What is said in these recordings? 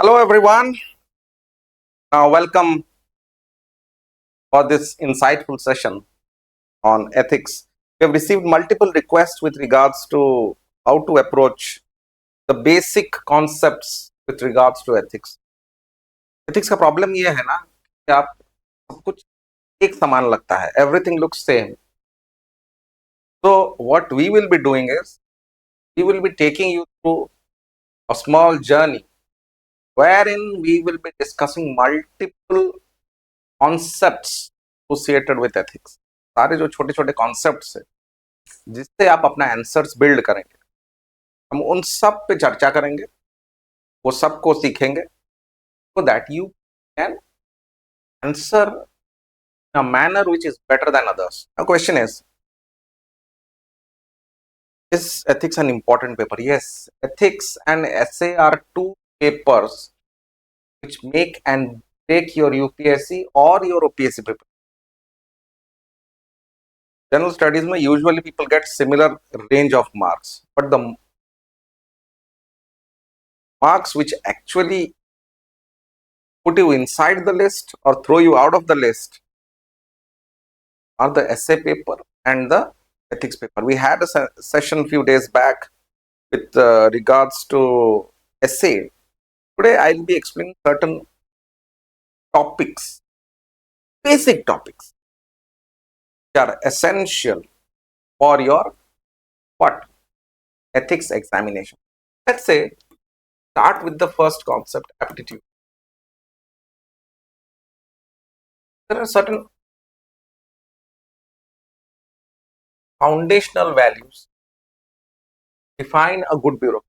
Hello, everyone. Welcome for this insightful session on ethics. We have received multiple requests with regards to how to approach the basic concepts with regards to ethics. Ethics का problem ये है ना कि आप सब कुछ एक समान लगता है. Everything looks same. So what we will be doing is we will be taking you through a small journey wherein we will be discussing multiple concepts associated with ethics. सारे जो छोटे छोटे कॉन्सेप्ट्स है जिससे आप अपना आंसर्स बिल्ड करेंगे, हम उन सब पे चर्चा करेंगे, वो सबको सीखेंगे so that you can answer in a manner which is better than others. Now question is ethics an important paper? Yes, ethics and essay are two papers which make and break your UPSC or your OPSC paper. General studies में usually people get similar range of marks, but the marks which actually put you inside the list or throw you out of the list are the essay paper and the ethics paper. We had a session few days back with regards to essay. Today I'll be explaining certain topics, basic topics, which are essential for your what? Ethics examination. Let's say start with the first concept, aptitude. There are certain foundational values define a good bureaucrat.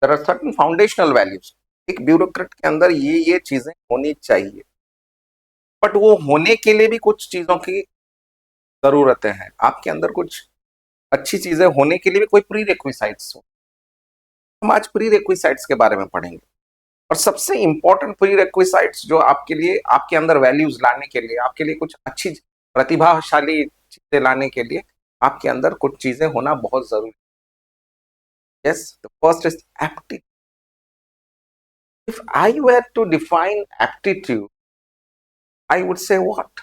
There are certain foundational values. एक bureaucrat के अंदर ये चीजें होनी चाहिए, but वो होने के लिए भी कुछ चीजों की जरूरतें हैं. आपके अंदर कुछ अच्छी चीजें होने के लिए भी कोई प्री रिक्विसाइट्स हो. हम आज प्री रिक्विसाइट्स के बारे में पढ़ेंगे और सबसे इंपॉर्टेंट प्री रिक्विसाइट्स जो आपके लिए, आपके अंदर वैल्यूज लाने के लिए, आपके लिए कुछ अच्छी प्रतिभाशाली चीजें लाने के लिए आपके अंदर कुछ चीजें होना बहुत जरूरी. Yes, the first is aptitude. If I were to define aptitude, I would say what?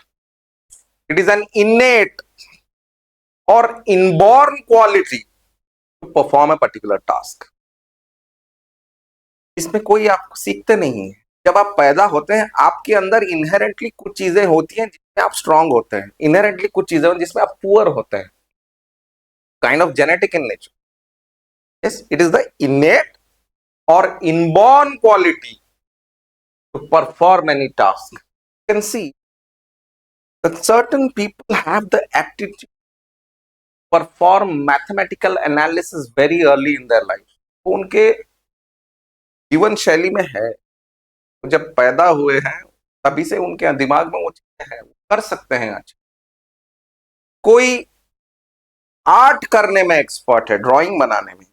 It is an innate or inborn quality to perform a particular task. इसमें कोई आप सीखते नहीं है. जब आप पैदा होते हैं आपके अंदर इनहेरेंटली कुछ चीजें होती हैं जिसमें आप स्ट्रांग होते हैं, इनहेरेंटली कुछ चीजें जिसमें आप पुअर होते हैं. Kind of genetic in nature. Yes, it is the innate or inborn quality to perform any task. You can see that certain people have the aptitude to perform mathematical analysis very early in their life. तो उनके जीवन शैली में है, जब पैदा हुए हैं तभी से उनके दिमाग में वो चीजें हैं, कर सकते हैं. आज कोई आर्ट करने में एक्सपर्ट है, ड्राइंग बनाने में.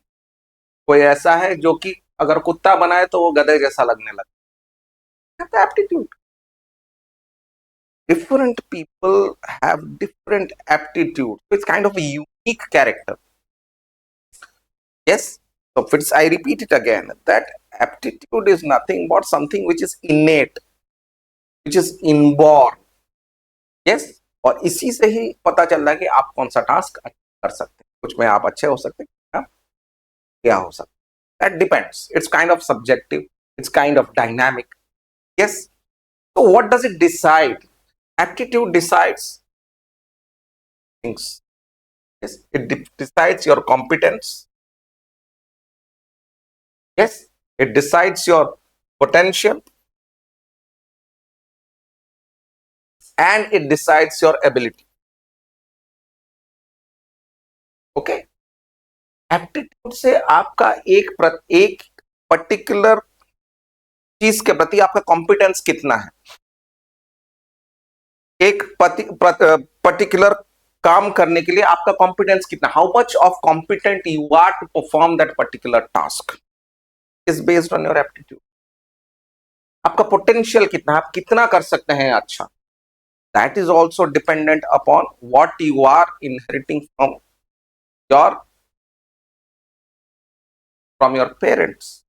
कोई ऐसा है जो कि अगर कुत्ता बनाए तो वो गधे जैसा लगने लगता है. Aptitude. Different people have different aptitude. It's kind of a unique character. Yes. So I repeat it again, that aptitude is nothing but something which is innate, which is inborn. Yes. और इसी से ही पता चल रहा है कि आप कौन सा टास्क कर सकते हैं. कुछ में आप अच्छे हो सकते हैं, क्या हो सकता है. That depends. It's kind of subjective. It's kind of dynamic. Yes. So what does it decide? Aptitude decides things. Yes, it decides your competence. Yes, it decides your potential and it decides your ability. Okay. Aptitude से आपका एक particular चीज के प्रति आपका competence कितना है, एक पर्टिकुलर काम करने के लिए आपका कॉम्पिटेंस कितना, how much of competent you are to perform that particular task is based on your aptitude. आपका पोटेंशियल कितना, आप कितना कर सकते हैं अच्छा, that is also dependent upon what you are inheriting from your parents.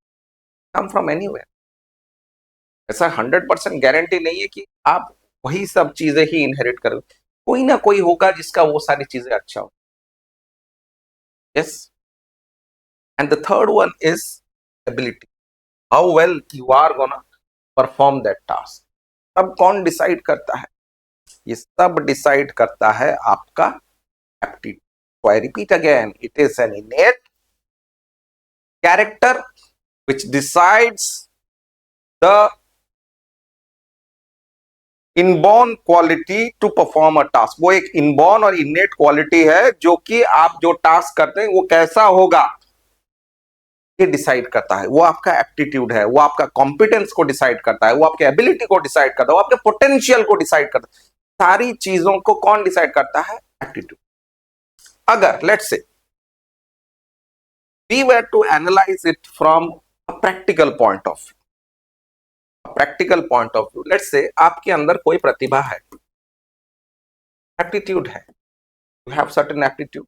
Come from anywhere. ऐसा 100% guarantee नहीं है कि आप वही सब चीजें ही इनहेरिट करोगे, कोई ना कोई होगा जिसका वो सारी चीजें अच्छा हो। Yes, and the third one is ability, how well you are gonna perform that task. सब कौन डिसाइड करता है? ये सब डिसाइड करता है आपका aptitude. So I repeat again, it is an innate character which decides the inborn quality to perform a task. वो एक इनबॉर्न और इनेट क्वालिटी है जो कि आप जो टास्क करते हैं वो कैसा होगा ये डिसाइड करता है। वो आपका एप्टीट्यूड है, वो आपका कॉम्पिटेंस को डिसाइड करता है, वो आपके एबिलिटी को डिसाइड करता है, वो आपके पोटेंशियल को डिसाइड करता है। सारी चीजों को कौन डिसाइड करता है? एप्टीट्यूड। अगर let's say we were to analyze it from a practical point of view, practical point of view, let's say आपके अंदर कोई प्रतिभा है, एप्टीट्यूड है, you have certain aptitude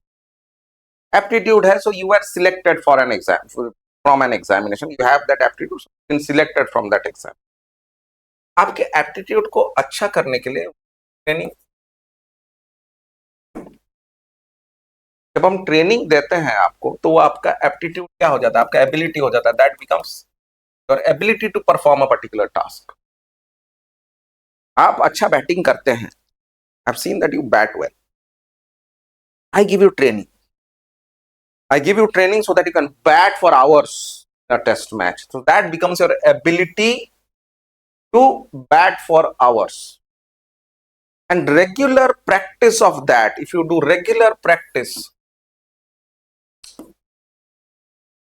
है, so you are selected for an exam, from an examination, you have that aptitude, so been selected from that exam। आपके aptitude को अच्छा करने के लिए ट्रेनिंग, जब हम ट्रेनिंग देते हैं आपको तो वो आपका एप्टीट्यूड क्या हो जाता है? आपका एबिलिटी हो जाता है। That becomes your ability to perform a particular task. आप अच्छा बैटिंग करते हैं, I have seen that you bat well, I give you training, I give you training so that you can bat for hours in a test match. So that becomes your ability to bat for hours. And regular practice of that, if you do regular practice,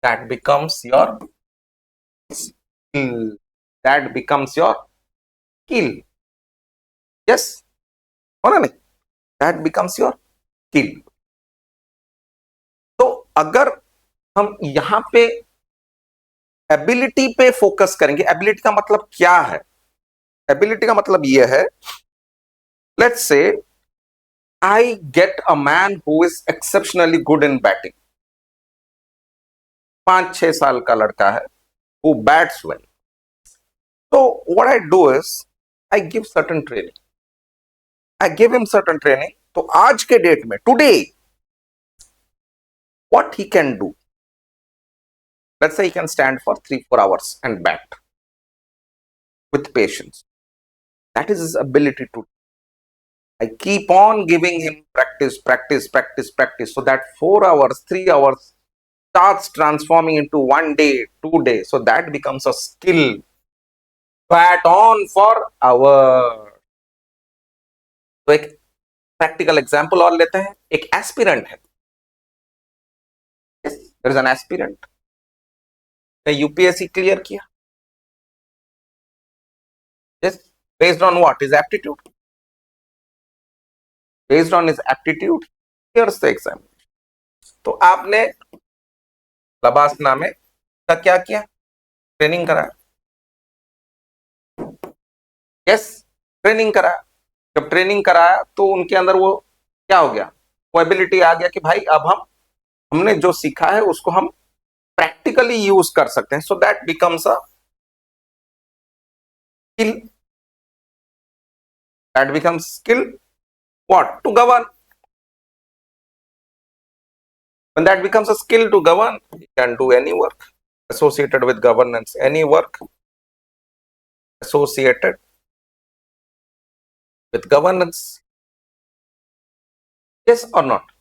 that becomes your skill. That becomes your skill. Yes? or नहीं? That becomes your skill. तो अगर हम यहां पे ability पे focus करेंगे, ability का मतलब क्या है? एबिलिटी का मतलब यह है, let's say I get a man who is exceptionally good in batting. 5-6 साल का लड़का है, who bats well. So what I do is I give certain training. I give him certain training. तो आज के डेट में, today, what he can do? Let's say he can stand for 3-4 hours and bat with patience. That is his ability to. I keep on giving him practice, so that 4 hours, 3 hours starts transforming into 1 day, 2 days. So that becomes a skill. Bat on for hours. तो एक practical example और लेते हैं। एक aspirant है, there is an aspirant, ने UPSC clear किया, yes, based on what? His aptitude. Based on his aptitude clears the exam. तो आपने लबासना में का क्या किया? ट्रेनिंग कराया, यस, ट्रेनिंग कराया। जब ट्रेनिंग कराया तो उनके अंदर वो क्या हो गया? वो एबिलिटी आ गया कि भाई अब हमने जो सीखा है उसको हम प्रैक्टिकली यूज कर सकते हैं। So that becomes a skill. That becomes skill what? To govern. When that becomes a skill to govern, you can do any work associated with governance, any work associated with governance. Yes or not?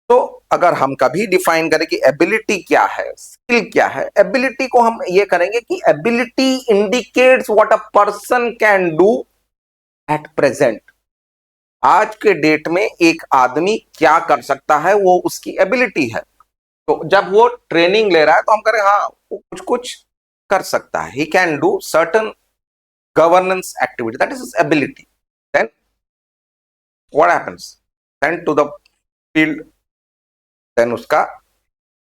तो अगर हम कभी define करें कि ability क्या है, skill क्या है, एबिलिटी को हम ये करेंगे कि ability indicates what a person can do at present. आज के डेट में एक आदमी क्या कर सकता है वो उसकी एबिलिटी है। तो जब वो ट्रेनिंग ले रहा है तो हम करें हाँ वो कुछ कुछ कर सकता है, he can do certain governance activity, that is his ability. Then what happens? Send to the field, then उसका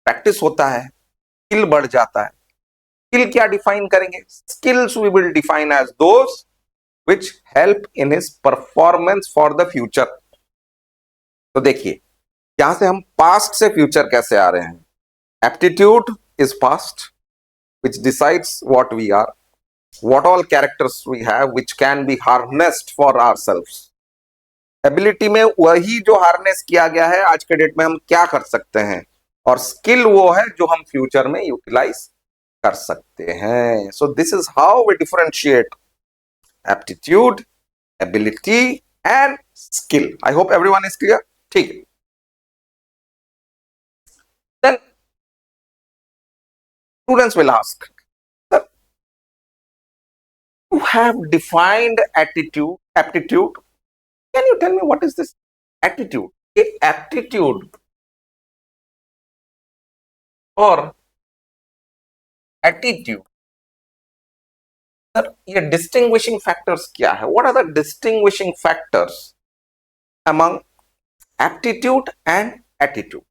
प्रैक्टिस होता है, स्किल बढ़ जाता है। स्किल क्या डिफाइन करेंगे? Skills we will define as those which help in his performance for the future। तो देखिए यहां से हम पास्ट से फ्यूचर कैसे आ रहे हैं। Aptitude is past, which decides what we are, what all characters we have, which can be harnessed for ourselves. Ability में वही जो हार्नेस किया गया है आज के डेट में हम क्या कर सकते हैं, और स्किल वो है जो हम फ्यूचर में यूटिलाइज कर सकते हैं. So this is how we differentiate aptitude, ability and skill. I hope everyone is clear. ठीक है. देन students will ask, sir you have defined aptitude. Can you tell me what is this attitude? A aptitude or attitude. Sir, ये distinguishing factors क्या है? What are the distinguishing factors among aptitude and attitude?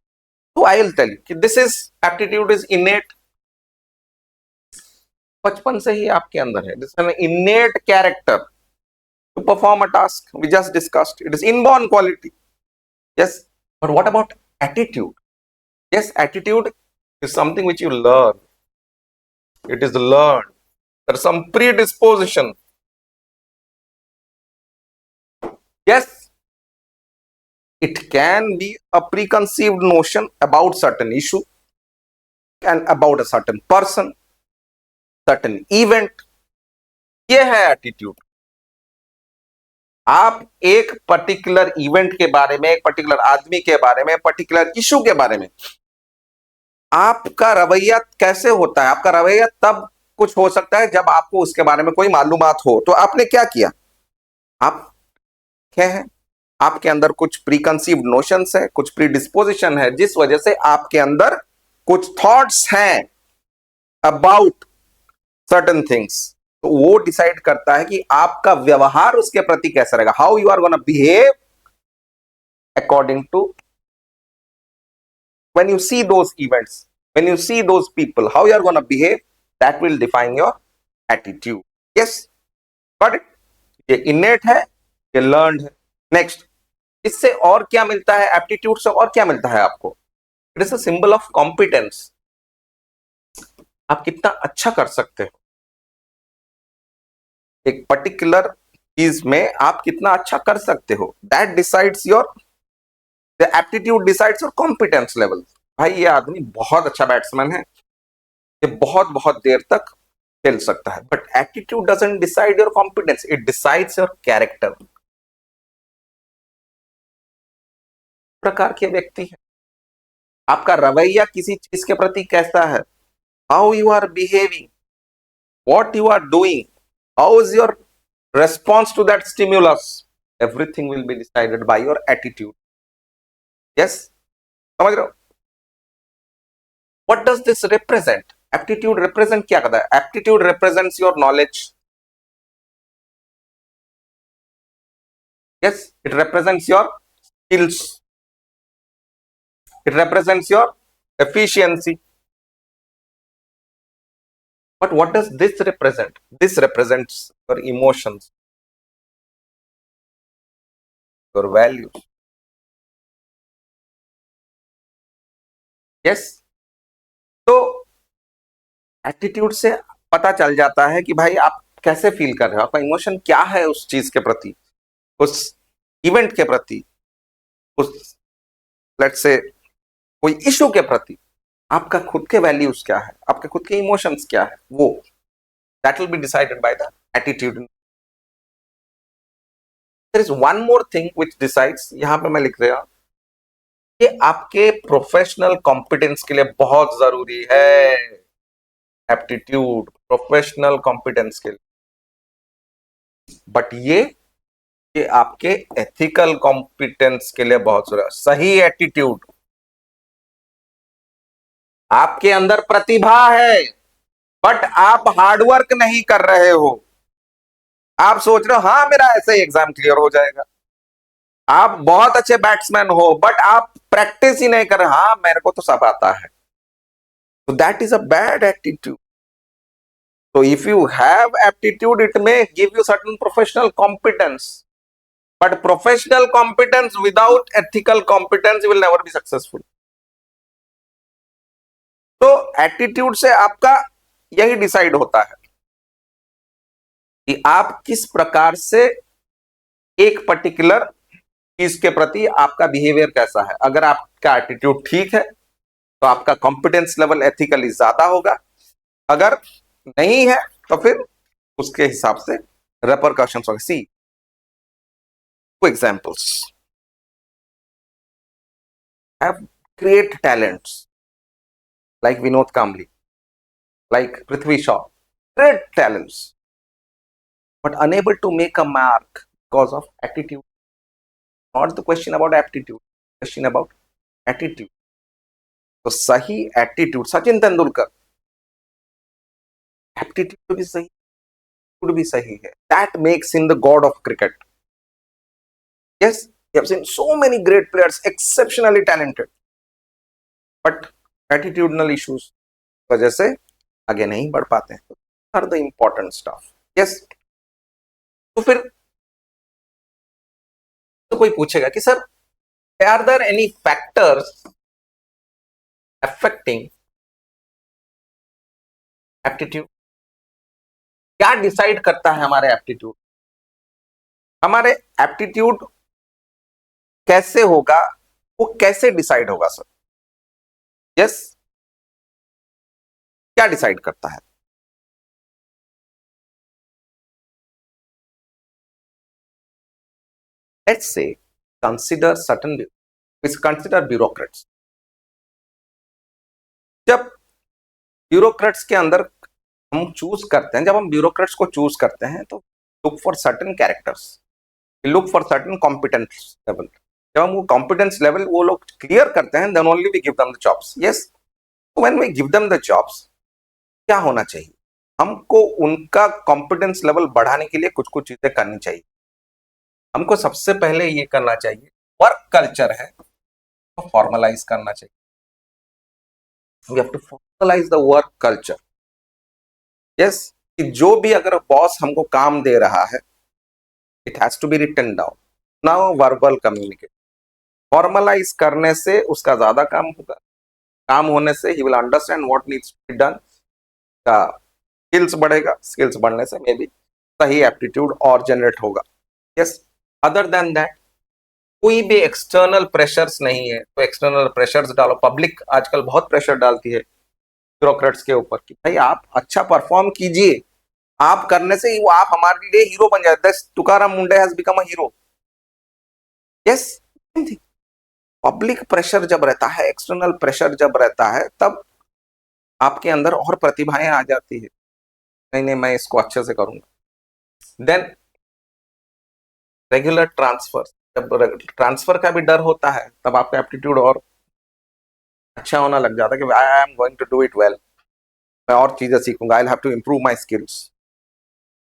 So I will tell you, this is aptitude is innate. बचपन से ही आपके अंदर है. This is an innate character to perform a task. We just discussed. It is inborn quality. Yes. But what about attitude? Yes, attitude is something which you learn. It is learned. There's some predisposition. Yes. It can be a preconceived notion about certain issue and about a certain person, certain event. ये है attitude. आप एक particular event के बारे में, एक particular आदमी के बारे में, पर्टिकुलर इशू के बारे में आपका रवैया कैसे होता है. आपका रवैया तब कुछ हो सकता है जब आपको उसके बारे में कोई मालूमात हो. तो आपने क्या किया, आप क्या है, आपके अंदर कुछ प्रीकंसीव्ड नोशंस है, कुछ प्रीडिस्पोजिशन है, जिस वजह से आपके अंदर कुछ थॉट्स हैं अबाउट सर्टेन थिंग्स. तो वो डिसाइड करता है कि आपका व्यवहार उसके प्रति कैसा रहेगा. How you are gonna behave according to when you see those events, when you see those people, how you are going to behave, that will define your attitude. Yes, got it. ये innate है, ये learned है. Next, इससे और क्या मिलता है, aptitude से और क्या मिलता है आपको? It is a symbol of competence. आप कितना अच्छा कर सकते हो एक पर्टिकुलर चीज में, आप कितना अच्छा कर सकते हो. That decides your, the aptitude decides your competence level. भाई ये आदमी बहुत अच्छा बैट्समैन है, ये बहुत देर तक खेल सकता है. But attitude doesn't decide your competence, it decides your character. प्रकार के व्यक्ति है, आपका रवैया किसी चीज के प्रति कैसा है, how you are behaving, what you are doing, how is your response to that stimulus, everything will be decided by your attitude. Yes, समझ रहे हो. What does this represent? Aptitude represent क्या करता है? Aptitude represents your knowledge. Yes, it represents your skills. It represents your efficiency. But what does this represent? This represents your emotions, your values. Yes. तो attitude से पता चल जाता है कि भाई आप कैसे फील कर रहे हो, आपका इमोशन क्या है उस चीज के प्रति, उस इवेंट के प्रति, उस लेट्स से कोई इशू के प्रति. आपका खुद के वैल्यूज क्या है, आपके खुद के इमोशंस क्या है, वो that will be decided by the attitude. There is one more thing which decides, यहां पे मैं लिख रहा हूं, ये आपके प्रोफेशनल कॉम्पिटेंस के लिए बहुत जरूरी है. एप्टीट्यूड प्रोफेशनल कॉम्पिटेंस के लिए. बट ये आपके एथिकल कॉम्पिटेंस के लिए बहुत जरूरी है. सही एटीट्यूड, आपके अंदर प्रतिभा है बट आप हार्डवर्क नहीं कर रहे हो. आप सोच रहे हो हाँ मेरा ऐसे एग्जाम क्लियर हो जाएगा. आप बहुत अच्छे बैट्समैन हो बट आप प्रैक्टिस ही नहीं कर रहे. हाँ मेरे को तो सब आता है. तो that is a bad attitude. So if you have aptitude, it may give you certain professional competence, but professional competence without ethical competence, you will never be successful. तो एटीट्यूड से आपका यही डिसाइड होता है कि आप किस प्रकार से एक पर्टिकुलर चीज के प्रति आपका बिहेवियर कैसा है। अगर आपका एटीट्यूड ठीक है तो आपका कॉम्पिटेंस लेवल एथिकली ज्यादा होगा, अगर नहीं है तो फिर उसके हिसाब से रेपरकशंस होंगे। See two examples, have great talents like Vinod Kamli, like Prithvi Shaw, great talents, but unable to make a mark because of attitude. Not the question about aptitude, question about attitude. तो सही attitude, Sachin Tendulkar aptitude भी सही, attitude भी सही है, that makes him the god of cricket. Yes, we have seen so many great players, exceptionally talented, but attitudinal issues वजह से आगे नहीं बढ़ पाते हैं। Are the important stuff. Yes, तो फिर तो कोई पूछेगा कि sir are there any factors affecting aptitude? क्या डिसाइड करता है हमारे एप्टीट्यूड? हमारे एप्टीट्यूड कैसे होगा, वो कैसे डिसाइड होगा सर? यस, क्या डिसाइड करता है? Let's say consider certain, consider bureaucrats. जब ब्यूरोक्रेट्स के अंदर हम चूज करते हैं, जब हम ब्यूरोक्रेट्स को चूज करते हैं तो look for certain characters, look for certain competence level. जब हम वो कॉम्पिटेंस लेवल वो लोग क्लियर करते हैं, then only we give them the jobs. Yes, when we give them the jobs, क्या होना चाहिए? हमको उनका कॉम्पिटेंस लेवल बढ़ाने के लिए कुछ कुछ चीजें करनी चाहिए। हमको सबसे पहले ये करना चाहिए, वर्क कल्चर है तो फॉर्मलाइज करना चाहिए। We have to formalize the work culture. Yes, कि जो भी अगर बॉस हमको काम दे रहा है, it has to be written down, now verbal communication. Formalize करने से उसका ज्यादा काम होगा, काम होने से ही will understand what needs to be done, का स्किल्स बढ़ेगा, स्किल्स बढ़ने से मे बी सही एप्टीट्यूड और जनरेट होगा। यस, अदर देन दैट कोई भी एक्सटर्नल प्रेशर्स नहीं है तो एक्सटर्नल प्रेशर्स डालो। पब्लिक आजकल बहुत प्रेशर डालती है ब्यूरोक्रेट्स के ऊपर कि भाई आप अच्छा परफॉर्म कीजिए, आप करने से ही वो आप हमारे लिए हीरो बन जाते हैं। Tukaram Munde has become a hero. Yes, public pressure जब रहता है, एक्सटर्नल प्रेशर जब रहता है, तब आपके अंदर और प्रतिभाएं आ जाती है, नहीं नहीं मैं इसको अच्छे से करूंगा। देन रेगुलर ट्रांसफर, जब ट्रांसफर का भी डर होता है तब आपका एप्टीट्यूड और अच्छा होना लग जाता है कि I am going to do it well, मैं और चीजें सीखूंगा, I have to improve my skills.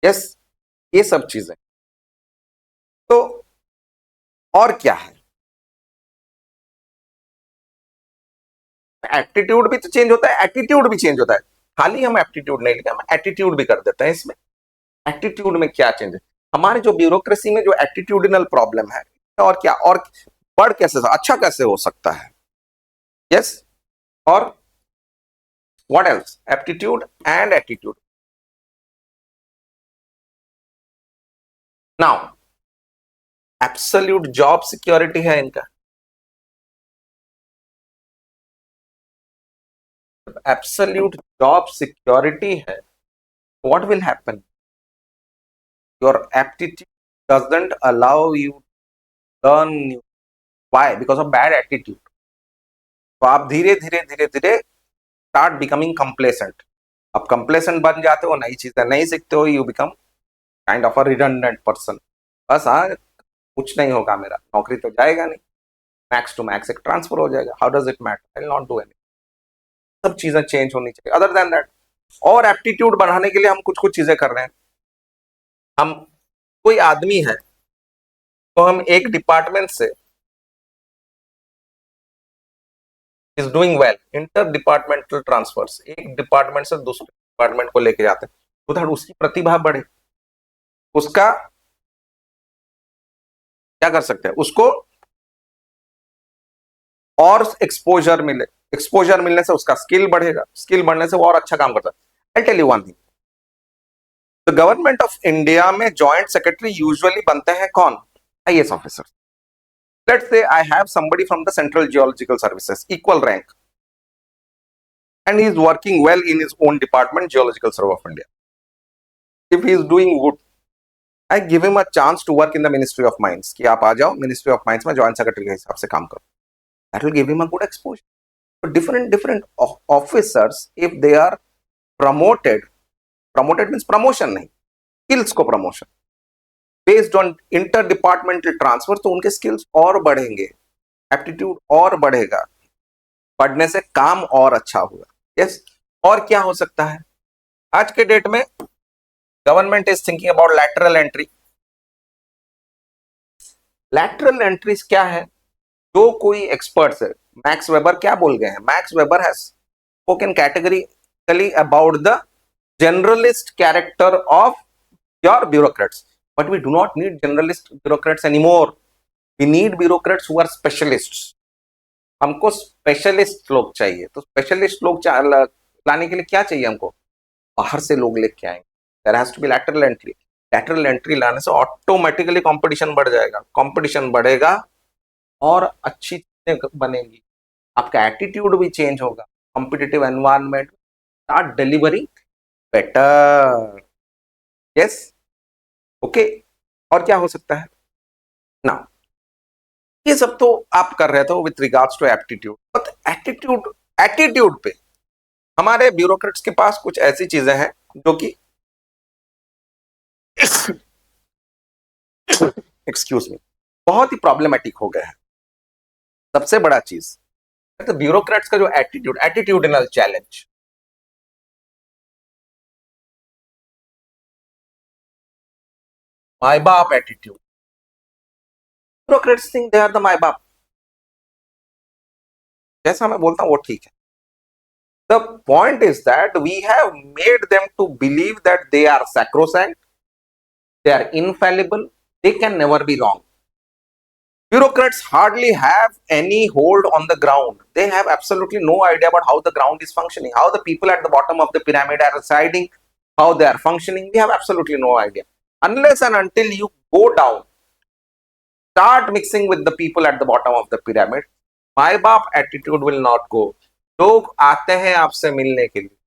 Yes, ये सब चीजें। तो और क्या है, एप्टीट्यूड भी तो चेंज होता है, एटीट्यूड भी चेंज होता है। खाली हम एप्टीट्यूड नहीं लेते, हम एटीट्यूड भी कर देते हैं। इसमें एटीट्यूड में क्या चेंज है? हमारे जो ब्यूरोक्रेसी में जो एटीट्यूडिनल प्रॉब्लम है, और क्या और बढ़ कैसे अच्छा कैसे हो सकता है? यस, और what else? Aptitude and attitude. Now absolute job security है इनका। एब्सोल्यूट जॉब सिक्योरिटी है, what will happen? Your aptitude doesn't allow you to learn new. Why? Because of bad attitude. तो आप धीरे धीरे धीरे धीरे start becoming complacent. आप complacent बन जाते हो, नई चीजें नहीं सीखते हो, you become kind of a redundant person. बस हाँ, कुछ नहीं होगा, मेरा नौकरी तो जाएगा नहीं, मैक्स टू मैक्स एक ट्रांसफर हो जाएगा, how does it matter, I will not do any. सब चीजें चेंज होनी चाहिए। अदर देन दैट, और एप्टीट्यूड बढ़ाने के लिए हम कुछ कुछ चीजें कर रहे हैं। हम कोई आदमी है तो हम एक डिपार्टमेंट से is doing well, inter departmental transfers, एक डिपार्टमेंट से दूसरे डिपार्टमेंट को लेके जाते हैं, उधर उसकी प्रतिभा बढ़े, उसका क्या कर सकते हैं, उसको और एक्सपोजर मिले, एक्सपोजर मिलने से उसका स्किल बढ़ेगा, स्किल बढ़ने से वो और अच्छा काम करता है। I tell you one thing, the government of India में जॉइंट सेक्रेटरी यूजुअली बनते हैं कौन? IAS officer. Let's say I have somebody from the central geological services, equal rank, and he is working well in his own department, Geological Survey of India. If he is doing good, I give him a chance to work in the Ministry of Mines, कि आप आ जाओ Ministry of Mines में joint secretary के हिसाब से काम करो. That will give him a good exposure. But different officers, if they are promoted means promotion नहीं, skills को promotion based on interdepartmental transfer, तो उनके skills और बढ़ेंगे, aptitude और बढ़ेगा, बढ़ने से काम और अच्छा होगा. Yes. और क्या हो सकता है आज के डेट में? Government is thinking about lateral entry. Lateral entries क्या है? जो कोई एक्सपर्ट्स है, मैक्स वेबर क्या बोल गए हैं? Max Weber has spoken categorically about the generalist character of your bureaucrats, but we do not need generalist bureaucrats anymore. We need bureaucrats who are specialists. हमको स्पेशलिस्ट लोग चाहिए. तो स्पेशलिस्ट लोग लाने के लिए क्या चाहिए हमको? बाहर से लोग लेके आएंगे. There has to be lateral entry. Lateral entry लाने से ऑटोमेटिकली कंपटीशन बढ़ जाएगा. कंपटीशन बढ़ेगा और अच्छी चीजें बनेंगी. आपका एटीट्यूड भी चेंज होगा. Competitive environment, start delivering better. Yes, okay. और क्या हो सकता है ना? ये सब तो आप कर रहे थे with regards to aptitude. But attitude पे हमारे ब्यूरोक्रेट्स के पास कुछ ऐसी चीजें हैं जो कि एक्सक्यूज मी, बहुत ही प्रॉब्लमेटिक हो गए हैं. सबसे बड़ा चीज तो ब्यूरोक्रेट्स का जो एटीट्यूडनल चैलेंज. माई बाप attitude. Bureaucrats think they are the माई बाप. जैसा मैं बोलता हूं वो ठीक है. The point is that we have made them to believe that they are sacrosanct, they are infallible, they can never be wrong. Bureaucrats hardly have any hold on the ground. They have absolutely no idea about how the ground is functioning, how the people at the bottom of the pyramid are residing, how they are functioning. We have absolutely no idea. Unless and until you go down, start mixing with the people at the bottom of the pyramid, my बाप attitude will not go. लोग आते हैं आपसे मिलने के लिए,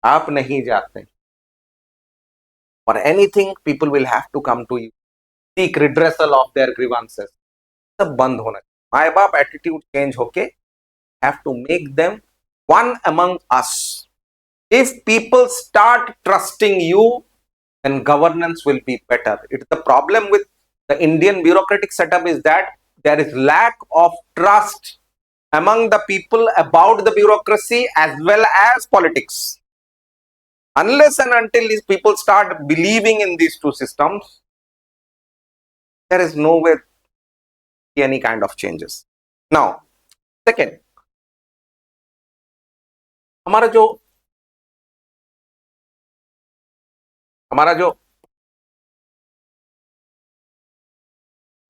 आप नहीं जाते. For anything, people will have to come to you, seek redressal of their grievances. सब बंद होना. माय बाप एटीट्यूड चेंज होके have to make them one among us. If people start trusting you, then governance will be better. It's the problem with the Indian bureaucratic setup is that there is lack of trust among the people about the bureaucracy as well as politics. Unless and until these people start believing in these two systems, there is no way any kind of changes. Now, second, हमारा जो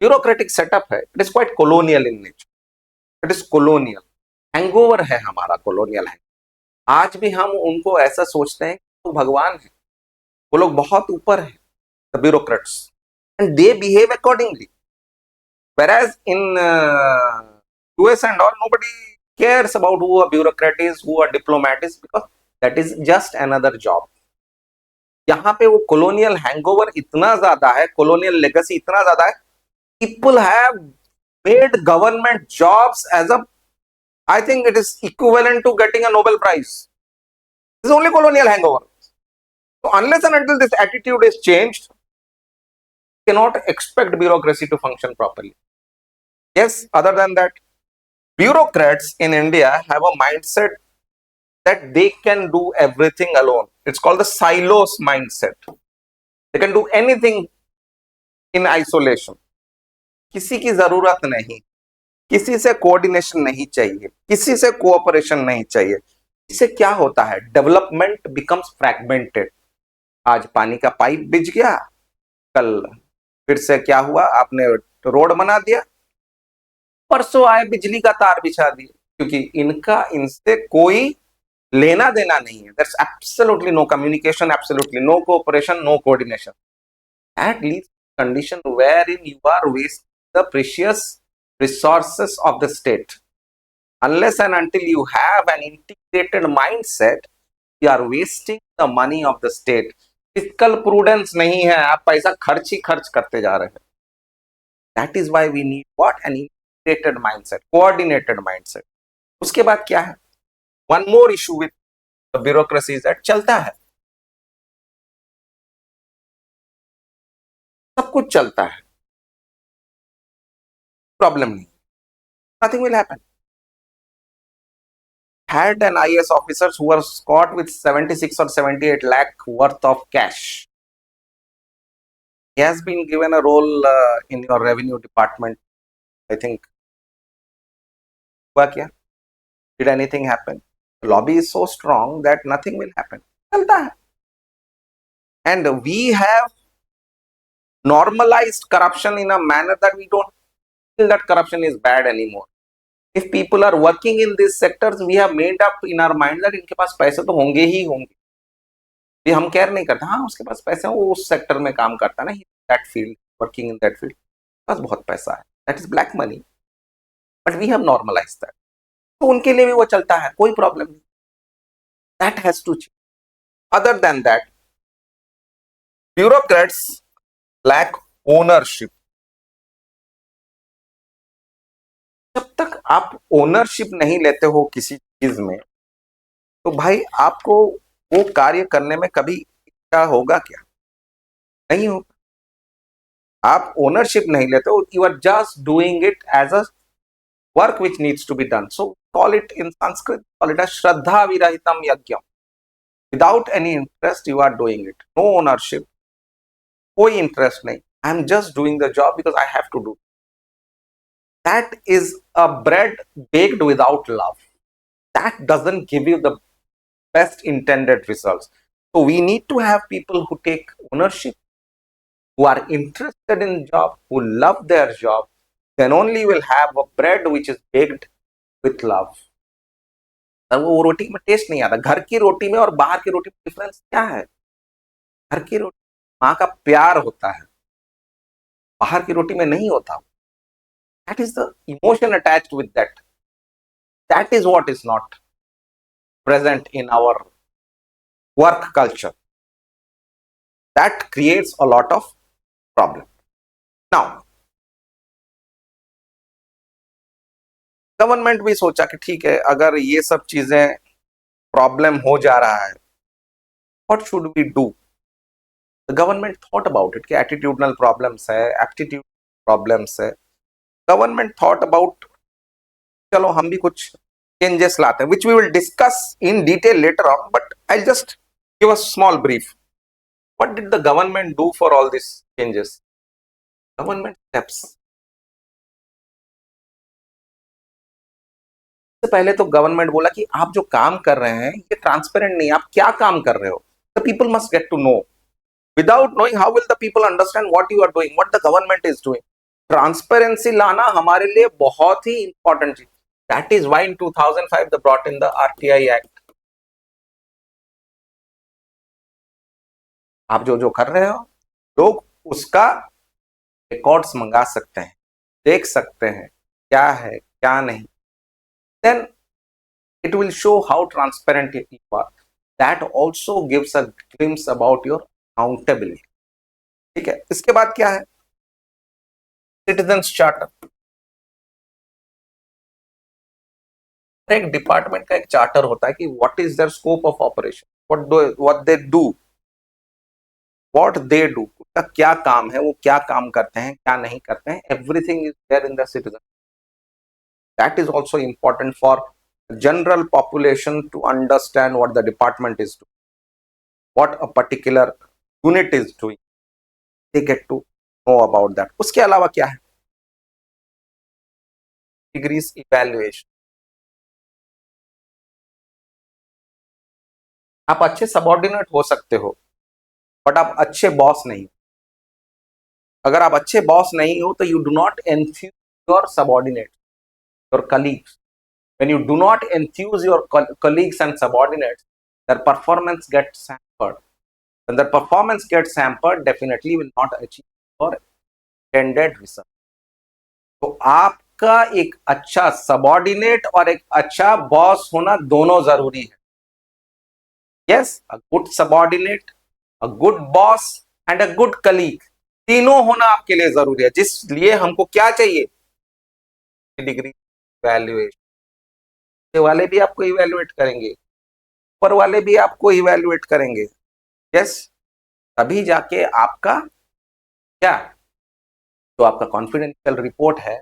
bureaucratic setup है, it is quite colonial in nature. It is colonial. Hangover है हमारा, colonial है. आज भी हम उनको ऐसा सोचते हैं कि वो भगवान है, वो लोग बहुत ऊपर है, the bureaucrats, and they behave accordingly. Whereas in US and all, nobody cares about who a bureaucrat is, who a diplomat is, because that is just another job. यहाँ पे वो colonial hangover इतना ज्यादा है, colonial legacy इतना ज्यादा है, people have made government jobs as a, I think it is equivalent to getting a Nobel Prize. This is only colonial hangover. So unless and until this attitude is changed, you cannot expect bureaucracy to function properly. Yes, other than that, bureaucrats in India have a mindset that they can do everything alone. It's called the silos mindset. They can do anything in isolation. किसी की जरूरत नहीं, किसी से coordination नहीं चाहिए, किसी से कोऑपरेशन नहीं चाहिए. इससे क्या होता है? Development becomes fragmented. आज पानी का पाइप बिछ गया, कल फिर से क्या हुआ, आपने रोड बना दिया, परसों आए बिजली का तार बिछा दिए. क्योंकि इनका इनसे कोई लेना देना नहीं है. There's absolutely no communication, absolutely no cooperation, no coordination. That leads to a condition wherein you are wasting the precious resources of the state. Unless and until you have an integrated mindset, you are wasting the money of the state. Fiscal prudence नहीं है, आप पैसा खर्च ही खर्च करते जा रहे हैं. That is why we need what? An integrated mindset, coordinated mindset. उसके बाद क्या है? One more issue with the bureaucracy is that चलता है, सब कुछ चलता है, प्रॉब्लम नहीं, nothing will happen. Had an IAS officers who was caught with 76 or 78 lakh worth of cash. He has been given a role in your revenue department, I think. हुआ क्या? Did anything happen? The lobby is so strong that nothing will happen. चलता है. And we have normalized corruption in a manner that we don't feel that corruption is bad anymore. If people are working in these sectors, we have made up in our mind that इनके पास पैसे तो होंगे ही होंगे. ये हम care नहीं करते. हाँ, उसके पास पैसे हैं, वो उस सेक्टर में काम करता है ना, that field, working in that field, पास बहुत पैसा है, that is black money. But we have normalize that. तो उनके लिए भी वो चलता है, कोई प्रॉब्लम नहीं. That has to change. Other than that, bureaucrats lack ownership. जब तक आप ओनरशिप नहीं लेते हो किसी चीज में, तो भाई आपको वो कार्य करने में कभी क्या होगा? क्या नहीं होगा. आप ओनरशिप नहीं लेते हो, you are just doing it as a work which needs to be done. So call it in Sanskrit, call it श्रद्धा विरहितम यज्ञम. Without any interest you are doing it, no ownership, कोई इंटरेस्ट नहीं. I am just doing the job because I have to do. That is a bread baked without love. That doesn't give you the best intended results. So we need to have people who take ownership, who are interested in job, who love their job. Then only will have a bread which is baked with love. वो रोटी में test नहीं आता. घर की रोटी में और बाहर की रोटी में डिफरेंस क्या है? घर की रोटी माँ का प्यार होता है, बाहर की रोटी में नहीं होता. That is the emotion attached with that. That is what is not present in our work culture. That creates a lot of problem. Now, government भी सोचा कि ठीक है, अगर ये सब चीजें प्रॉब्लम हो जा रहा है, what should we do? The government thought about it कि एटीट्यूडनल प्रॉब्लम्स है, एप्टीट्यूड प्रॉब्लम्स है. गवर्नमेंट थॉट अबाउट, चलो हम भी कुछ चेंजेस लाते हैं, which we will discuss in detail later on, but I just give a small brief. What did the government do for all this changes? Government steps. सबसे पहले तो गवर्नमेंट बोला कि आप जो काम कर रहे हैं ये ट्रांसपेरेंट नहीं. आप क्या काम कर रहे हो? The people must get to know. Without knowing how will the people understand what you are doing, what the government is doing. Transparency लाना हमारे लिए बहुत ही इंपॉर्टेंट चीज. That is why in 2005 they brought in the RTI act. आप जो जो कर रहे हो, लोग उसका रिकॉर्ड्स मंगा सकते हैं, देख सकते हैं क्या है क्या नहीं. Then it will show how transparent you are. That also gives a glimpse about your accountability. ठीक है. इसके बाद क्या है? Citizens charter. एक डिपार्टमेंट का एक चार्टर होता है कि what is their scope of operation, what they do, उसका क्या काम है, वो क्या काम करते हैं, क्या नहीं करते हैं. Everything is there in the citizen. That is also important for general population to understand what the department is doing, what a particular unit is doing. They get to know about that. उसके अलावा क्या है? Degrees evaluation. आप अच्छे subordinate हो सकते हो, but आप अच्छे बॉस नहीं. अगर आप अच्छे बॉस नहीं हो तो you do not enthuse your subordinate, your colleagues. When you do not enthuse your colleagues and subordinates, their performance gets hampered. When their performance gets hampered, definitely will not achieve your intended result. तो आपका एक अच्छा subordinate और एक अच्छा boss होना दोनों जरूरी है. Yes, a good subordinate, a good boss and a good colleague, तीनों होना आपके लिए जरूरी है. जिसलिए हमको क्या चाहिए? डिग्री इवैल्यूएशन वाले भी आपको इवैल्यूएट करेंगे, ऊपर वाले भी आपको इवैल्यूएट करेंगे. यस, तभी जाके आपका क्या, जो आपका कॉन्फिडेंशियल रिपोर्ट है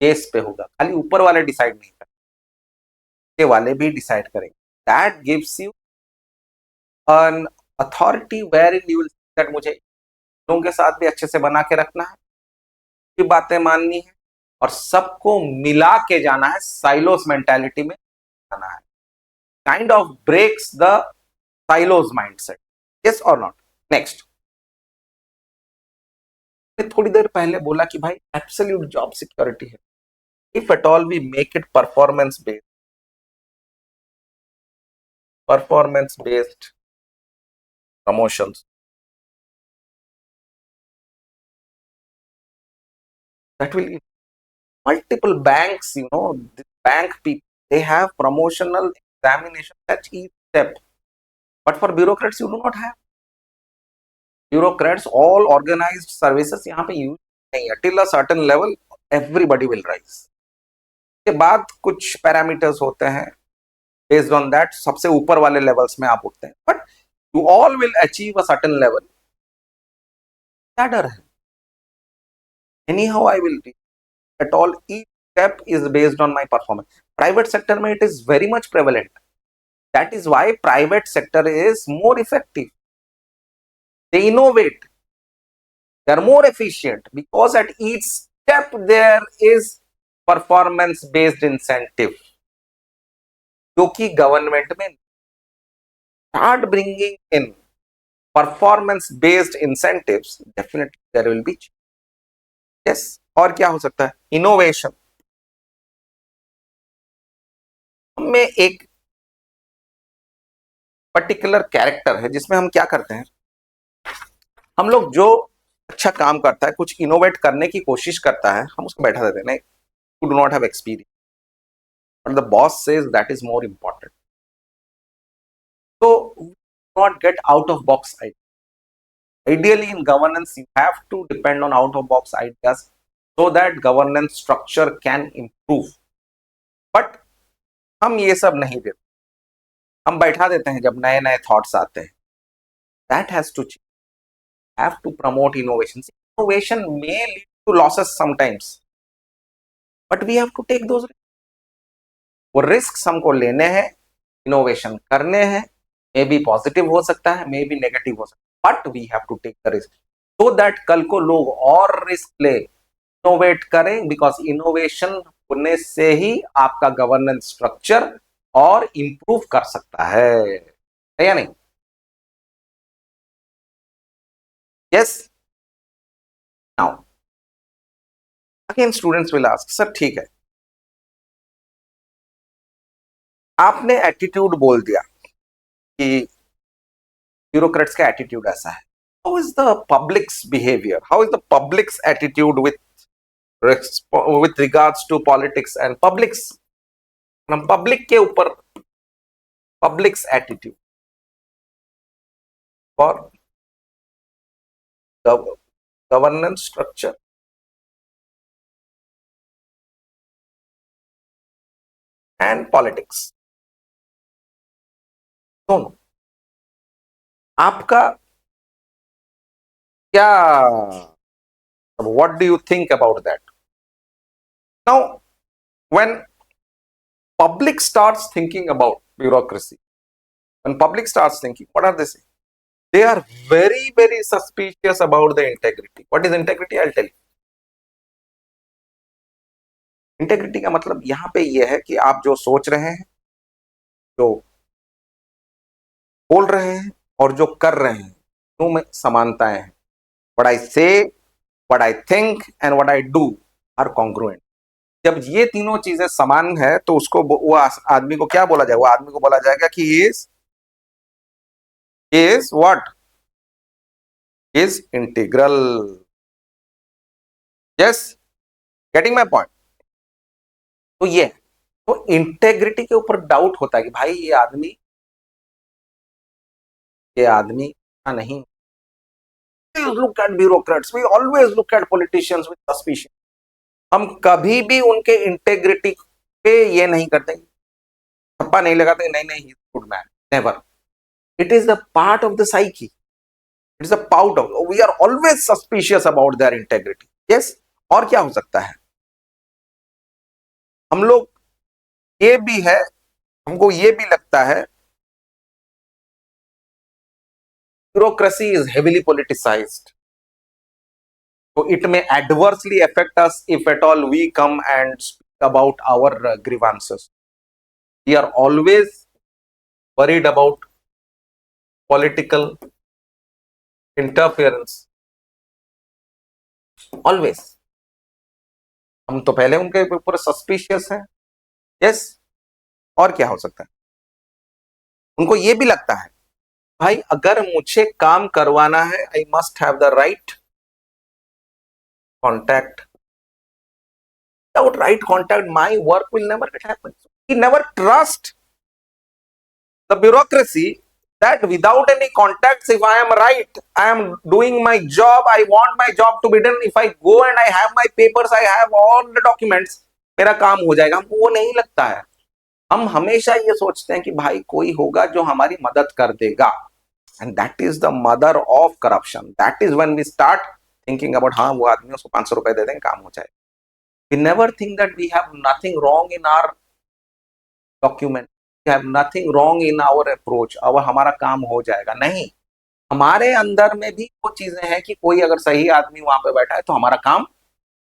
केस पे होगा. खाली ऊपर वाले डिसाइड नहीं करेंगे, वाले भी डिसाइड करेंगे. That gives you an authority wherein you will that मुझे लोगों के साथ भी अच्छे से बना के रखना है, की बातें माननी है और सबको मिला के जाना है. साइलोस मेंटालिटी में जाना है. Kind of breaks the silos mindset. Yes और नॉट? नेक्स्ट, थोड़ी देर पहले बोला कि भाई एब्सोल्यूट जॉब सिक्योरिटी है. If at all we make it performance based promotions, that will multiple banks, the bank people, they have promotional examination at each step, but for bureaucrats you do not have. Bureaucrats, all organized services यहाँ पे use नहीं है. till a certain level everybody will rise. के बाद कुछ parameters होते हैं, based on that सबसे ऊपर वाले लेवल्स में आप उठते हैं, but you all will achieve a certain level. क्या डर है? Any how I will at all, each step is based on my performance. Private sector mein it is very much prevalent. That is why private sector is more effective. They innovate, they are more efficient, because at each step there is performance based incentive, जो कि government में start bringing in performance based incentives, definitely there will be. yes, और क्या हो सकता है? Innovation में एक पर्टिकुलर कैरेक्टर है जिसमें हम क्या करते हैं, हम लोग जो अच्छा काम करता है, कुछ इनोवेट करने की कोशिश करता है, हम उसको बैठा देते हैं. नहीं, you do not have experience, but the boss says that is more important. तो not get out of box idea. Ideally in governance you have to depend on out of box ideas so that governance structure can improve. But हम ये सब नहीं देते, हम बैठा देते हैं जब नए नए थॉट्स आते हैं. That has to change. Have to promote innovations. Innovation may lead to losses sometimes, but we have to take those risks. वो रिस्क हमको लेने हैं, इनोवेशन करने हैं. मे बी पॉजिटिव हो सकता है, मे बी नेगेटिव हो सकता है, but we have to take the risk so that कल को लोग और रिस्क ले, इनोवेट करें. बिकॉज इनोवेशन होने से ही आपका गवर्नेंस स्ट्रक्चर और इंप्रूव कर सकता है या नहीं? Yes. Now again students will ask, sir ठीक है, आपने एटीट्यूड बोल दिया कि ब्यूरोक्रेट्स का एटीट्यूड ऐसा है. How is the publics behaviour, how is the publics attitude with regards to politics and publics, public के ऊपर public's attitude for governance structure and politics, दोनों. आपका क्या, what do you think about that? Now when public starts thinking about bureaucracy, when public starts thinking, what are they saying? They are very very suspicious about the integrity. What is integrity? I'll tell you. Integrity का मतलब यहां पे यह है कि आप जो सोच रहे हैं, जो बोल रहे हैं और जो कर रहे हैं, दोनों में समानताएं हैं. What I say, what I think and what I do are congruent. जब ये तीनों चीजें समान है तो उसको वो आदमी को क्या बोला जाएगा? वो आदमी को बोला जाएगा कि is what? Is integral. Yes, getting my point? तो ये तो इंटेग्रिटी के ऊपर डाउट होता है कि भाई ये आदमी नहीं। Look at bureaucrats, we always look at politicians with suspicion. हम कभी भी उनके इंटेग्रिटी पे ये नहीं करते, ठप्पा नहीं लगाते, नहीं नहीं, he is good man, never. It is the part of the psyche, it is a part of, we are always suspicious about their integrity. Yes. और क्या हो सकता है? हम लोग ये भी है, हमको ये भी लगता है bureaucracy is heavily politicized, so it may adversely affect us if at all we come and speak about our grievances. We are always worried about political interference, always। हम तो पहले उनके ऊपर सस्पिशियस हैं। यस। और क्या हो सकता है? उनको ये भी लगता है भाई अगर मुझे काम करवाना है, I must have the right contact. Without right contact, my work will never get happen. We never trust the bureaucracy that without any contacts, if I am right, I am doing my job, I want my job to be done. If I go and I have my papers, I have all the documents, मेरा काम हो जाएगा। हमको वो नहीं लगता है। हम हमेशा ये सोचते हैं कि भाई कोई होगा जो हमारी मदद कर देगा, and that is the mother of corruption. That is when we start thinking about हाँ वो आदमी, उसको 500 रुपए दे देंगे, काम हो जाएगा। We never think that we have nothing wrong in our document, we have nothing wrong in our approach, और हमारा काम हो जाएगा। नहीं, हमारे अंदर में भी वो चीजें हैं कि कोई अगर सही आदमी वहां पे बैठा है तो हमारा काम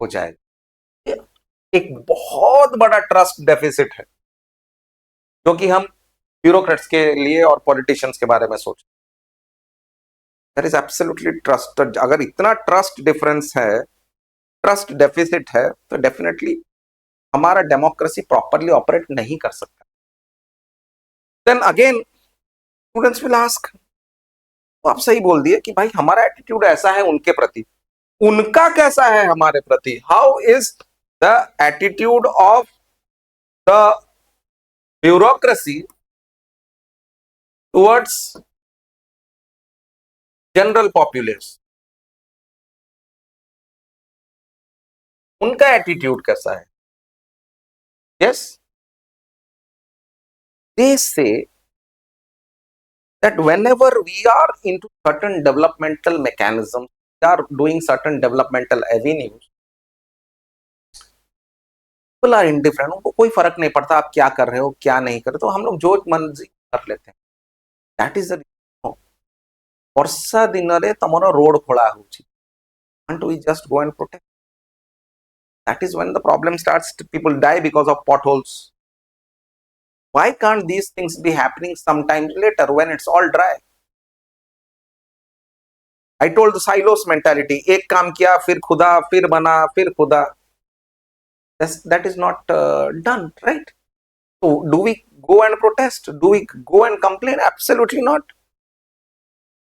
हो जाएगा। एक बहुत बड़ा ट्रस्ट डेफिसिट है जो कि हम ब्यूरोक्रेट्स के लिए और पॉलिटिशियंस के बारे में सोच, दैट इज एब्सोल्युटली ट्रस्ट। अगर इतना ट्रस्ट डिफरेंस है, ट्रस्ट डेफिसिट है, तो डेफिनेटली हमारा डेमोक्रेसी प्रॉपरली ऑपरेट नहीं कर सकता। Then again students will ask, तो आप सही बोल दिए कि भाई हमारा एटीट्यूड ऐसा है उनके प्रति, उनका कैसा है हमारे प्रति? How is the attitude of the bureaucracy towards general population? उनका एटीट्यूड कैसा है? यस, दे से that whenever we are into certain developmental mechanisms, we are doing certain developmental avenues, people are indifferent, उनको कोई फर्क नहीं पड़ता आप क्या कर रहे हो क्या नहीं कर रहे, तो हम लोग जो मर्जी कर लेते हैं। दैट इज द वर्षा दिन रे तमरो रोड खोला होची, can't we just go and protect? That is when the problem starts, people die because of potholes. Why can't these things be happening sometime later when it's all dry? I told the silos mentality, एक काम किया फिर खुदा, फिर बना, फिर खुदा। That is not done, right? So do we go and protest? Do we go and complain? Absolutely not.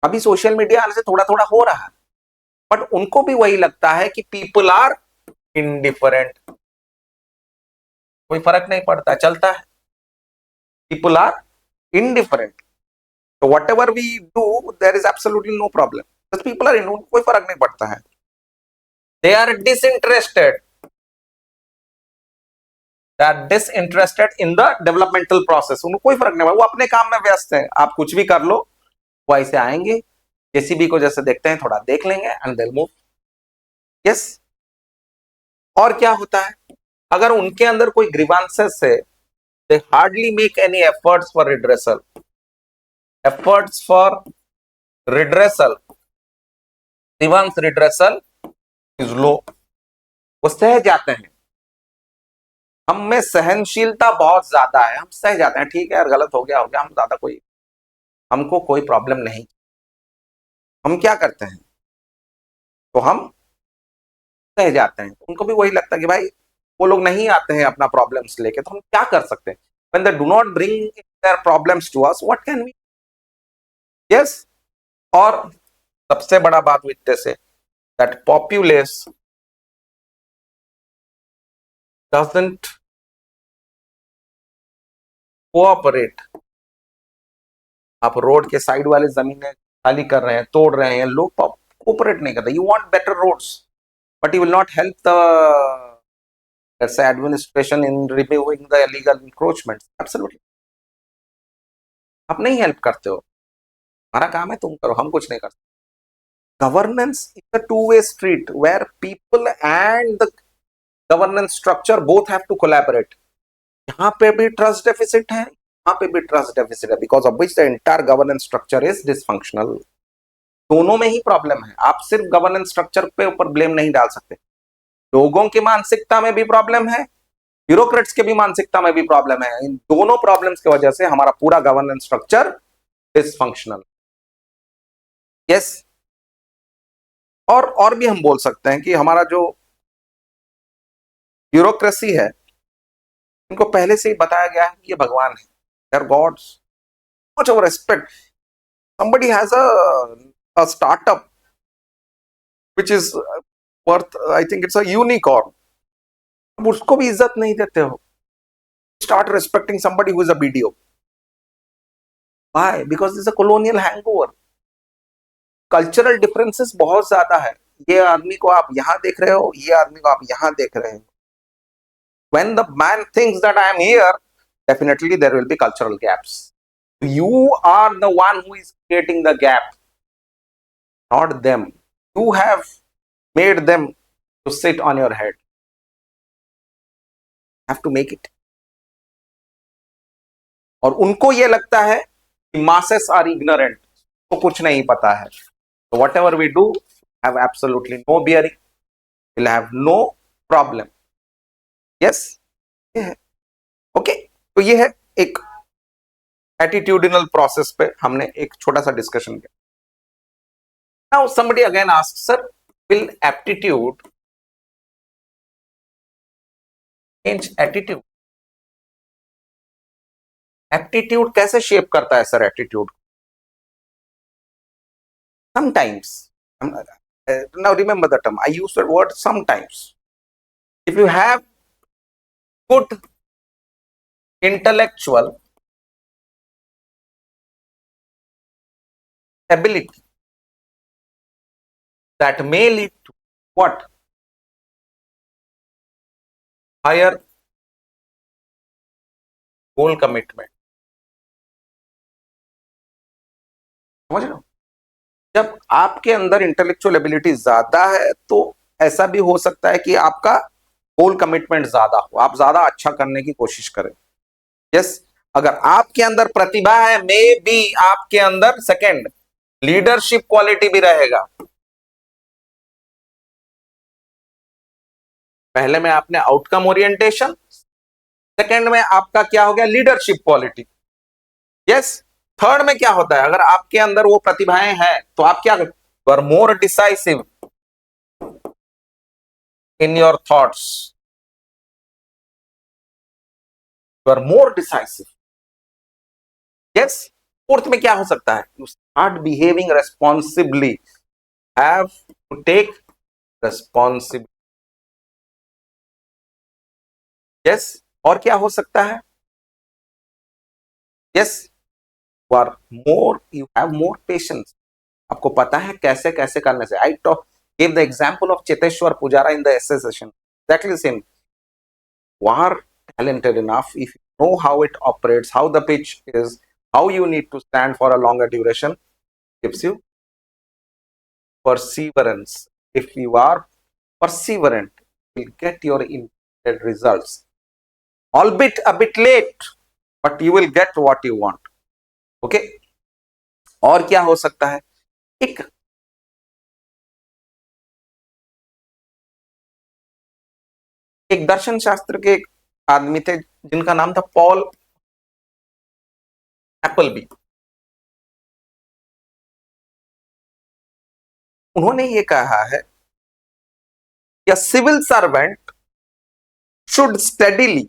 अभी सोशल मीडिया आने से थोड़ा थोड़ा हो रहा है, बट उनको भी वही लगता है कि पीपल आर इंडिफरेंट, कोई फर्क नहीं पड़ता, चलता है। People are indifferent, so whatever we do, there is absolutely no problem. Because people are in, कोई फर्क नहीं पड़ता है। They are disinterested. They are disinterested in the developmental process. उनको कोई फर्क नहीं पड़ता, वो अपने काम में व्यस्त है। आप कुछ भी कर लो, वो ऐसे आएंगे, जेसीबी को जैसे देखते हैं थोड़ा देख लेंगे एंड they'll move. Yes. और क्या होता है अगर उनके अंदर कोई ग्रीवांसेस है, they hardly make any efforts for redressal. Efforts for redressal, grievance redressal is low. वो सह जाते हैं। हम में सहनशीलता बहुत ज्यादा है, हम सह जाते हैं, ठीक है यार गलत हो गया, हम ज्यादा कोई, हमको कोई प्रॉब्लम नहीं। हम क्या करते हैं, तो हम सह जाते हैं। उनको भी वही लगता है कि भाई वो लोग नहीं आते हैं अपना प्रॉब्लम्स लेके, तो हम क्या कर सकते हैं? when they do not bring their problems to us, what can we? Yes. और सबसे बड़ा बात विद दिस है that populace doesn't cooperate. आप रोड के साइड वाले जमीनें खाली कर रहे हैं, तोड़ रहे हैं, लोग कोऑपरेट नहीं करते. You want better roads, but you will not help the let's say administration in removing the illegal encroachments. Absolutely. आप नहीं हेल्प करते हो, हमारा काम है, तुम करो, हम कुछ नहीं करते. Governance is a two-way street where people and the governance structure both have to collaborate. यहाँ पे भी ट्रस्ट डेफिसिट है, यहाँ पे भी ट्रस्ट डेफिसिट है, because of which the entire governance structure is dysfunctional. दोनों में ही प्रॉब्लम है. आप सिर्फ गवर्नेंस स्ट्रक्चर पे ऊपर ब्लेम नहीं डाल सकते. लोगों की मानसिकता में भी प्रॉब्लम है, ब्यूरोक्रेट्स के भी मानसिकता में भी प्रॉब्लम है. इन दोनों प्रॉब्लम्स की वजह से हमारा पूरा गवर्नेंस स्ट्रक्चर डिसफंक्शनल. यस. और भी हम बोल सकते हैं कि हमारा जो ब्यूरोक्रेसी है, इनको पहले से ही बताया गया है कि ये भगवान है, they are gods. Much of respect. somebody has a startup which is worth, I think it's a unicorn. अब उसको भी इज्जत नहीं देते हो. Start respecting somebody who is a BDO. Why? Because this is a colonial hangover. Cultural differences बहुत ज्यादा है. ये आदमी को आप यहां देख रहे हो, ये आदमी को आप यहां देख रहे हो. When the man thinks that I am here, definitely there will be cultural gaps. You are the one who is creating the gap, not them. You have made them to sit on your head. Have to make it. और उनको ये लगता है कि masses are ignorant, तो कुछ नहीं पता है. So whatever we do have absolutely no bearing, will have no problem. Yes. Okay. तो ये है एक एटीट्यूडिनल प्रोसेस पे हमने एक छोटा सा डिस्कशन किया. Now somebody again ask, sir will aptitude change attitude? Aptitude कैसे शेप करता है sir attitude? Sometimes. Now remember the term, I use the word sometimes. If you have good intellectual ability, that may lead to what? Higher goal commitment. समझ रहे हो? जब आपके अंदर intellectual ability ज्यादा है तो ऐसा भी हो सकता है कि आपका गोल कमिटमेंट ज्यादा हो, आप ज्यादा अच्छा करने की कोशिश करें. यस. अगर आपके अंदर प्रतिभा है, मे बी आपके अंदर सेकंड लीडरशिप क्वालिटी भी रहेगा. पहले में आपने आउटकम ओरिएंटेशन, सेकंड में आपका क्या हो गया? Leadership quality. यस. थर्ड में क्या होता है? अगर आपके अंदर वो प्रतिभाएं हैं तो आप क्या करते? You are more decisive in your thoughts. You are more decisive. Yes. Fourth में क्या हो सकता है? You start behaving responsibly. Have to take responsibility. Yes. और क्या हो सकता है? Yes. You are more, you have more patience. आपको पता है कैसे कैसे करने से. I talk give the example of Cheteshwar Pujara in the essay session. Exactly same. You are talented enough, if you know how it operates, how the pitch is, how you need to stand for a longer duration, gives you perseverance. If you are perseverant, you will get your intended results, albeit a bit late, but you will get what you want. Okay. और क्या हो सकता है? एक दर्शन शास्त्र के एक आदमी थे जिनका नाम था पॉल एप्पलबी. उन्होंने ये कहा है कि civil servant should steadily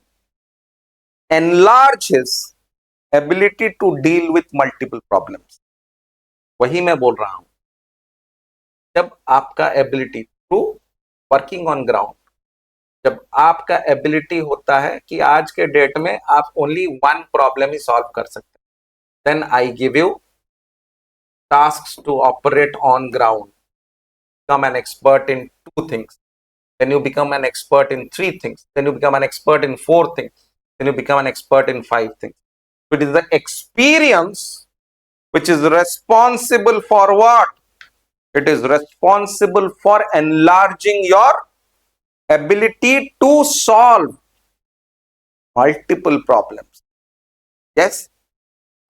enlarge his ability to deal with multiple problems. वही मैं बोल रहा हूं, जब आपका ability through working on ground, जब आपका एबिलिटी होता है कि आज के डेट में आप ओनली वन प्रॉब्लम ही सॉल्व कर सकते हैं, then I give you tasks to operate on ground, become an expert in two things, then you become an expert in three things, then you become an expert in four things, then you become an expert in five things. So it is the experience which is responsible for what? It is responsible for enlarging your ability to solve multiple problems. Yes,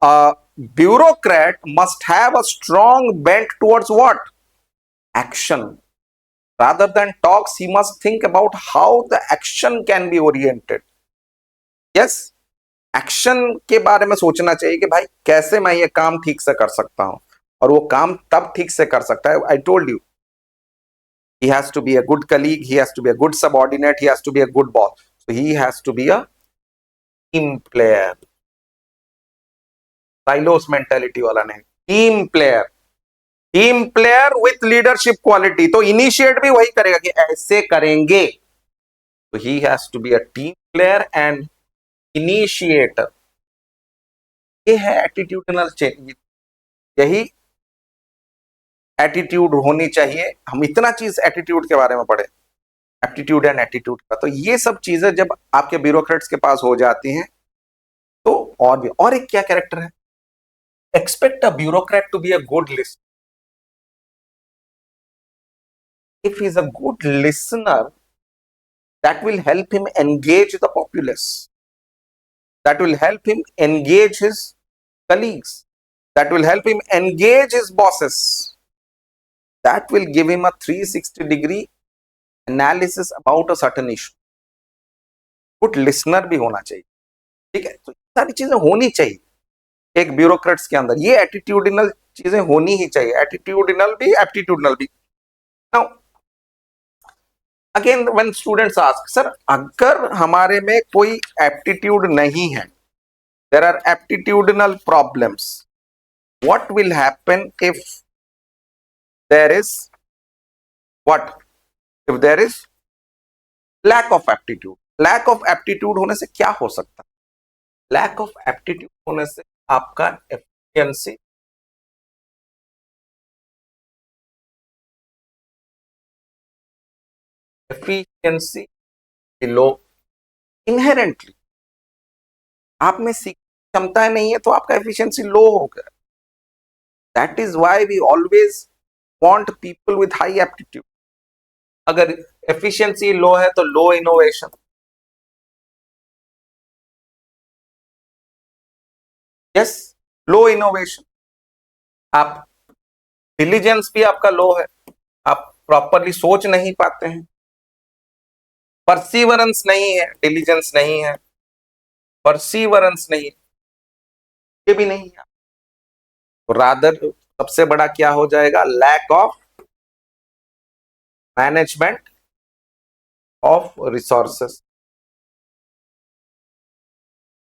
a bureaucrat must have a strong bent towards what? Action. Rather than talks, he must think about how the action can be oriented. Yes, action के बारे में सोचना चाहिए कि भाई कैसे मैं ये काम ठीक से कर सकता हूं, और वो काम तब ठीक से कर सकता है. I told you, he has to be a good colleague, he has to be a good subordinate, he has to be a good boss, so he has to be a team player. silos mentality वाला नहीं, team player. Team player with leadership quality. तो initiate भी वही करेगा कि ऐसे करेंगे. तो he has to be a team player and initiator. ये है एटीट्यूडनल चेंज. यही एटीट्यूड होनी चाहिए. हम इतना चीज एटीट्यूड के बारे में पढ़े, एप्टीट्यूड एंड एटीट्यूड का. तो ये सब चीजें जब आपके ब्यूरोक्रेट्स के पास हो जाती हैं तो और भी. और एक क्या कैरेक्टर है, expect a bureaucrat to be a good listener. if he is a good listener, that will help him engage the populace, that will help him engage his colleagues, that will help him engage his bosses, that will give him a 360-degree analysis about a certain issue. Good listener भी होना चाहिए. ठीक है, तो सारी चीजें होनी चाहिए एक ब्यूरोक्रेट्स के अंदर. ये एटीट्यूडिनल चीजें होनी ही चाहिए, एटीट्यूडिनल भी एप्टीट्यूडनल भी. Now again when students ask, sir अगर हमारे में कोई एप्टीट्यूड नहीं है, there are aptitudinal problems, what will happen if there is what, if there is lack of aptitude. Lack of aptitude होने से क्या हो सकता है? लैक ऑफ एप्टीट्यूड होने से आपका एफिशिएंसी लो. इनहेरेंटली आप में सीखने की क्षमता नहीं है तो आपका एफिशिएंसी लो होगा. That is why we always want people with high aptitude. अगर एफिशिएंसी लो है तो low innovation. Yes, low innovation. आप डिलीजेंस भी आपका लो है, आप प्रॉपरली सोच नहीं पाते हैं. परसीवरेंस नहीं है, डिलीजेंस नहीं है, परसीवरेंस नहीं, ये भी नहीं है. रादर सबसे बड़ा क्या हो जाएगा? Lack of management of resources,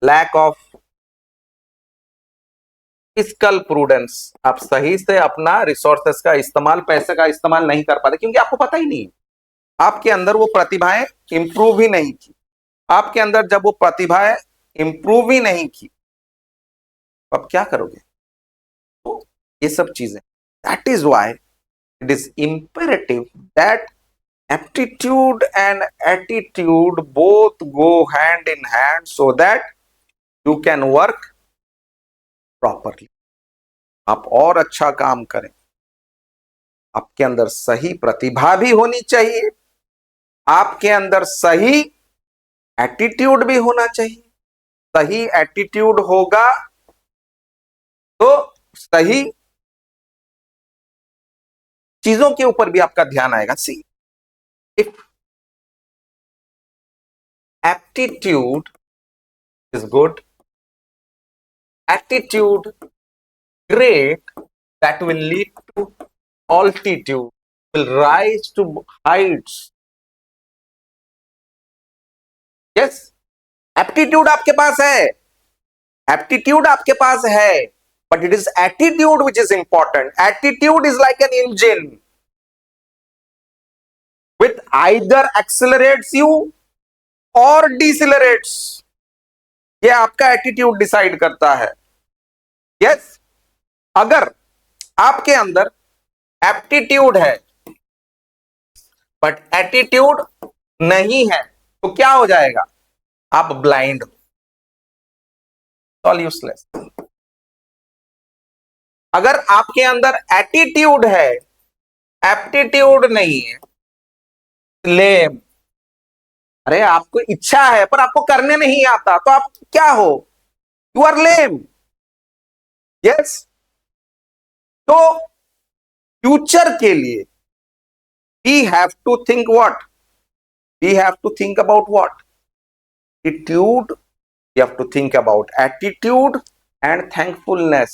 lack of fiscal prudence. आप सही से अपना रिसोर्सेस का इस्तेमाल, पैसे का इस्तेमाल नहीं कर पाते क्योंकि आपको पता ही नहीं है. आपके अंदर वो प्रतिभाएं इंप्रूव ही नहीं की. आपके अंदर जब वो प्रतिभाएं इंप्रूव ही नहीं की, अब क्या करोगे? तो ये सब चीजें, that is why it is imperative that aptitude and attitude both go hand in hand so that you can work properly. आप और अच्छा काम करें. आपके अंदर सही प्रतिभा भी होनी चाहिए, आपके अंदर सही एटीट्यूड भी होना चाहिए. सही एटीट्यूड होगा तो सही चीजों के ऊपर भी आपका ध्यान आएगा. सी, if aptitude is good, attitude great, that will lead to altitude, will rise to heights. Yes, aptitude आपके पास है, एप्टीट्यूड आपके पास है, but it is attitude which is important. Attitude is like an engine which either accelerates you or decelerates. ये आपका attitude decide करता है. Yes, अगर आपके अंदर एप्टीट्यूड है बट एटीट्यूड नहीं है तो क्या हो जाएगा? आप ब्लाइंड हो, ऑल यूजलेस. अगर आपके अंदर एटीट्यूड है, एप्टीट्यूड नहीं है, लेम. अरे आपको इच्छा है पर आपको करने नहीं आता तो आप क्या हो? You are lame. यस, तो फ्यूचर के लिए we have to think what? We have to think about what? Attitude. We have to think about attitude and thankfulness,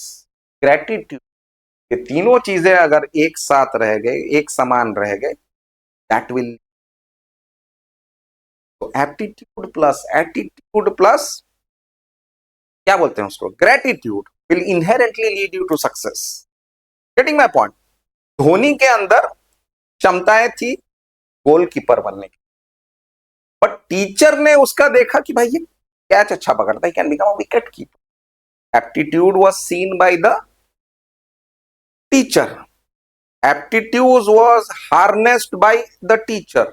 gratitude. ये तीनों चीजें अगर एक साथ रह गए, एक समान रह गए, दैट विल, एटीट्यूड प्लस क्या बोलते हैं उसको, gratitude, will inherently lead you to success. Getting my point? Dhoni के अंदर क्षमताएं थी गोलकीपर बनने की, बट टीचर ने उसका देखा कि भाई ये कैच अच्छा पकड़ता है, can become a wicket keeper. Aptitude was scene by the teacher, aptitude was harnessed by the teacher,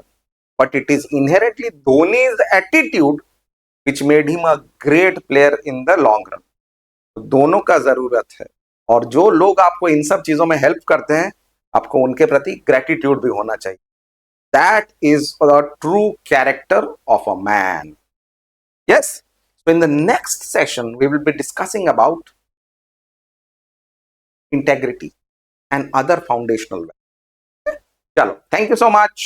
but it is inherently Dhoni's attitude which made him a great player in the long run. दोनों का जरूरत है, और जो लोग आपको इन सब चीजों में हेल्प करते हैं, आपको उनके प्रति ग्रेटिट्यूड भी होना चाहिए. That is the true character of a man. Yes. So in the next session, we will be discussing about integrity and other foundational values. Chalo, thank you so much.